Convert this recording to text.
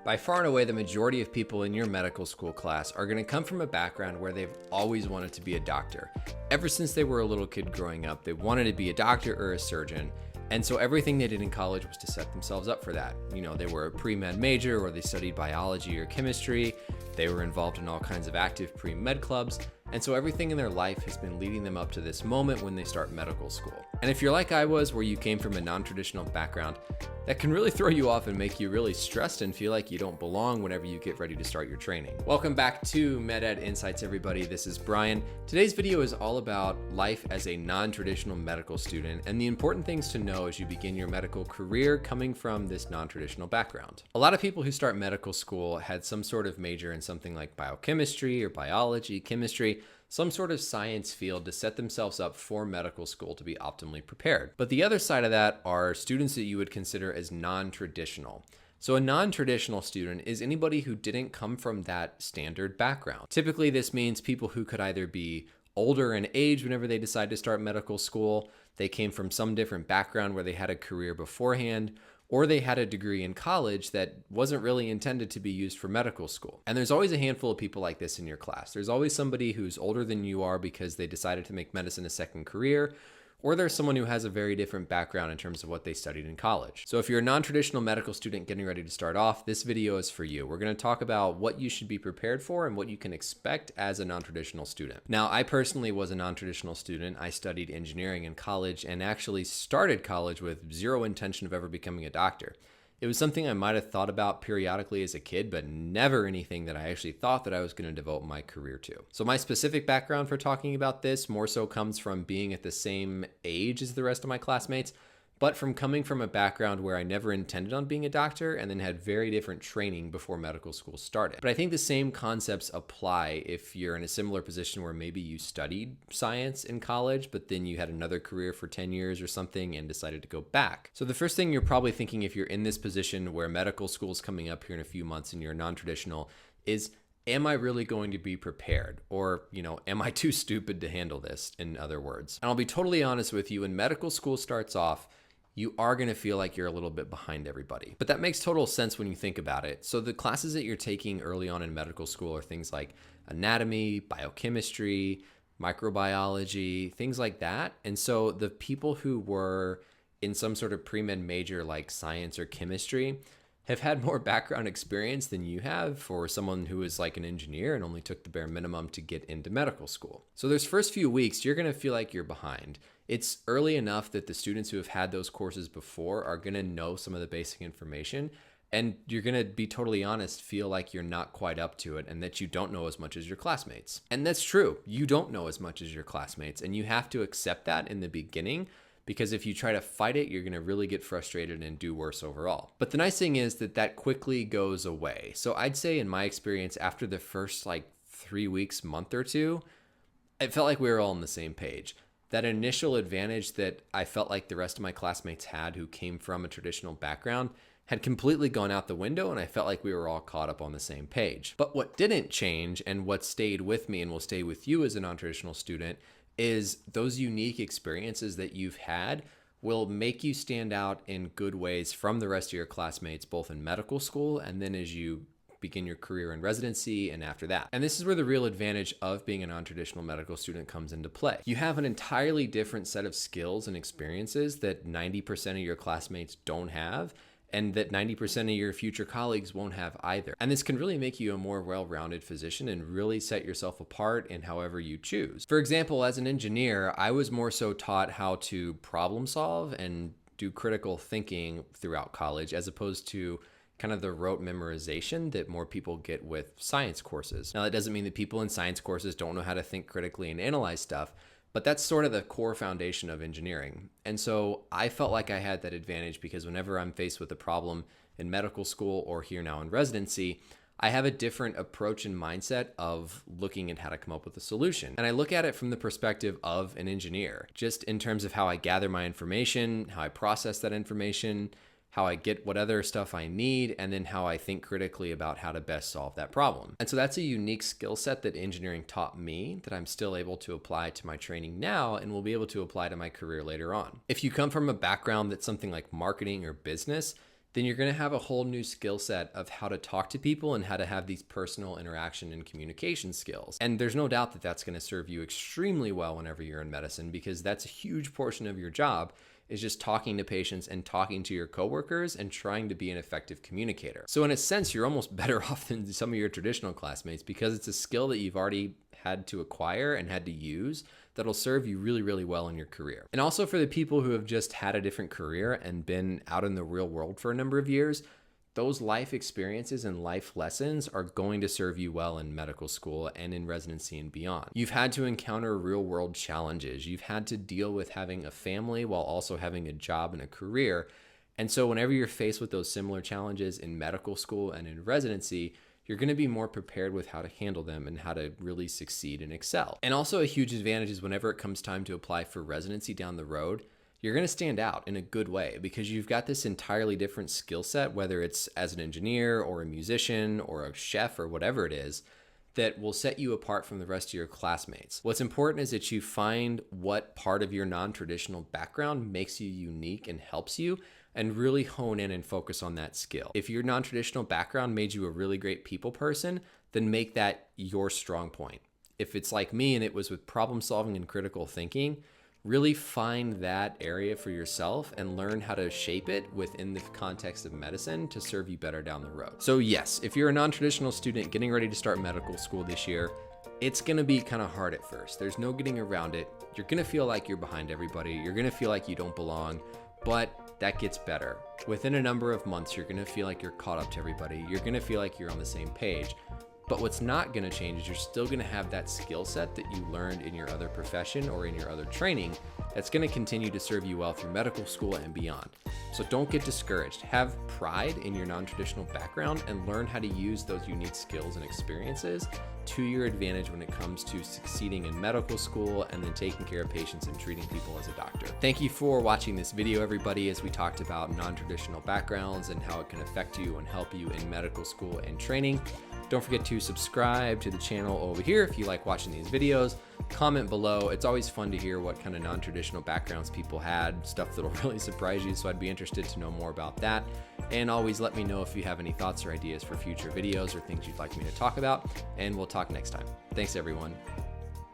By far and away, the majority of people in your medical school class are going to come from a background where they've always wanted to be a doctor. Ever since they were a little kid growing up, they wanted to be a doctor or a surgeon. And so everything they did in college was to set themselves up for that. You know, they were a pre-med major or they studied biology or chemistry. They were involved in all kinds of active pre-med clubs. And so everything in their life has been leading them up to this moment when they start medical school. And if you're like I was, where you came from a non-traditional background, that can really throw you off and make you really stressed and feel like you don't belong whenever you get ready to start your training. Welcome back to MedEd Insights, everybody. This is Brian. Today's video is all about life as a non-traditional medical student and the important things to know as you begin your medical career coming from this non-traditional background. A lot of people who start medical school had some sort of major in something like biochemistry or biology, chemistry, some sort of science field to set themselves up for medical school to be optimally prepared. But the other side of that are students that you would consider as non-traditional. So a non-traditional student is anybody who didn't come from that standard background. Typically, this means people who could either be older in age whenever they decide to start medical school, they came from some different background where they had a career beforehand, or they had a degree in college that wasn't really intended to be used for medical school. And there's always a handful of people like this in your class. There's always somebody who's older than you are because they decided to make medicine a second career, or there's someone who has a very different background in terms of what they studied in college. So if you're a non-traditional medical student getting ready to start off, this video is for you. We're going to talk about what you should be prepared for and what you can expect as a non-traditional student. Now, I personally was a non-traditional student. I studied engineering in college and actually started college with zero intention of ever becoming a doctor. It was something I might have thought about periodically as a kid, but never anything that I actually thought that I was going to devote my career to. So my specific background for talking about this more so comes from being at the same age as the rest of my classmates, but from coming from a background where I never intended on being a doctor and then had very different training before medical school started. But I think the same concepts apply if you're in a similar position where maybe you studied science in college, but then you had another career for 10 years or something and decided to go back. So the first thing you're probably thinking if you're in this position where medical school is coming up here in a few months and you're non-traditional is, am I really going to be prepared? Or, am I too stupid to handle this, in other words? And I'll be totally honest with you, when medical school starts off, you are going to feel like you're a little bit behind everybody. But that makes total sense when you think about it. So the classes that you're taking early on in medical school are things like anatomy, biochemistry, microbiology, things like that. And so the people who were in some sort of pre-med major like science or chemistry have had more background experience than you have for someone who is like an engineer and only took the bare minimum to get into medical school. So those first few weeks, you're going to feel like you're behind. It's early enough that the students who have had those courses before are going to know some of the basic information, and you're going to be totally honest, feel like you're not quite up to it and that you don't know as much as your classmates. And that's true. You don't know as much as your classmates, and you have to accept that in the beginning, because if you try to fight it, you're going to really get frustrated and do worse overall. But the nice thing is that quickly goes away. So I'd say in my experience, after the first 3 weeks, month or two, it felt like we were all on the same page. That initial advantage that I felt like the rest of my classmates had who came from a traditional background had completely gone out the window, and I felt like we were all caught up on the same page. But what didn't change, and what stayed with me and will stay with you as a non-traditional student, is those unique experiences that you've had will make you stand out in good ways from the rest of your classmates, both in medical school and then as you begin your career in residency and after that. And this is where the real advantage of being a non-traditional medical student comes into play. You have an entirely different set of skills and experiences that 90% of your classmates don't have, and that 90% of your future colleagues won't have either. And this can really make you a more well-rounded physician and really set yourself apart in however you choose. For example, as an engineer, I was more so taught how to problem solve and do critical thinking throughout college, as opposed to kind of the rote memorization that more people get with science courses. Now, that doesn't mean that people in science courses don't know how to think critically and analyze stuff, but that's sort of the core foundation of engineering. And so I felt like I had that advantage because whenever I'm faced with a problem in medical school or here now in residency, I have a different approach and mindset of looking at how to come up with a solution. And I look at it from the perspective of an engineer, just in terms of how I gather my information, how I process that information, how I get what other stuff I need, and then how I think critically about how to best solve that problem. And so that's a unique skill set that engineering taught me that I'm still able to apply to my training now and will be able to apply to my career later on. If you come from a background that's something like marketing or business, then you're going to have a whole new skill set of how to talk to people and how to have these personal interaction and communication skills. And there's no doubt that that's going to serve you extremely well whenever you're in medicine, because that's a huge portion of your job, is just talking to patients and talking to your coworkers and trying to be an effective communicator. So in a sense, you're almost better off than some of your traditional classmates, because it's a skill that you've already had to acquire and had to use that'll serve you really, really well in your career. And also for the people who have just had a different career and been out in the real world for a number of years, those life experiences and life lessons are going to serve you well in medical school and in residency and beyond. You've had to encounter real world challenges. You've had to deal with having a family while also having a job and a career. And so whenever you're faced with those similar challenges in medical school and in residency, you're going to be more prepared with how to handle them and how to really succeed and excel. And also a huge advantage is whenever it comes time to apply for residency down the road, you're going to stand out in a good way, because you've got this entirely different skill set, whether it's as an engineer or a musician or a chef or whatever it is, that will set you apart from the rest of your classmates. What's important is that you find what part of your non-traditional background makes you unique and helps you, and really hone in and focus on that skill. If your non-traditional background made you a really great people person, then make that your strong point. If it's like me and it was with problem solving and critical thinking, really find that area for yourself and learn how to shape it within the context of medicine to serve you better down the road. So yes, if you're a non-traditional student getting ready to start medical school this year, it's gonna be kind of hard at first. There's no getting around it. You're gonna feel like you're behind everybody. You're gonna feel like you don't belong, but that gets better. Within a number of months, you're gonna feel like you're caught up to everybody. You're gonna feel like you're on the same page. But what's not gonna change is you're still gonna have that skill set that you learned in your other profession or in your other training that's gonna continue to serve you well through medical school and beyond. So don't get discouraged. Have pride in your non-traditional background and learn how to use those unique skills and experiences to your advantage when it comes to succeeding in medical school and then taking care of patients and treating people as a doctor. Thank you for watching this video, everybody, as we talked about non-traditional backgrounds and how it can affect you and help you in medical school and training. Don't forget to subscribe to the channel over here if you like watching these videos. Comment below. It's always fun to hear what kind of non-traditional backgrounds people had, stuff that'll really surprise you, so I'd be interested to know more about that. And always let me know if you have any thoughts or ideas for future videos or things you'd like me to talk about, and we'll talk next time. Thanks, everyone.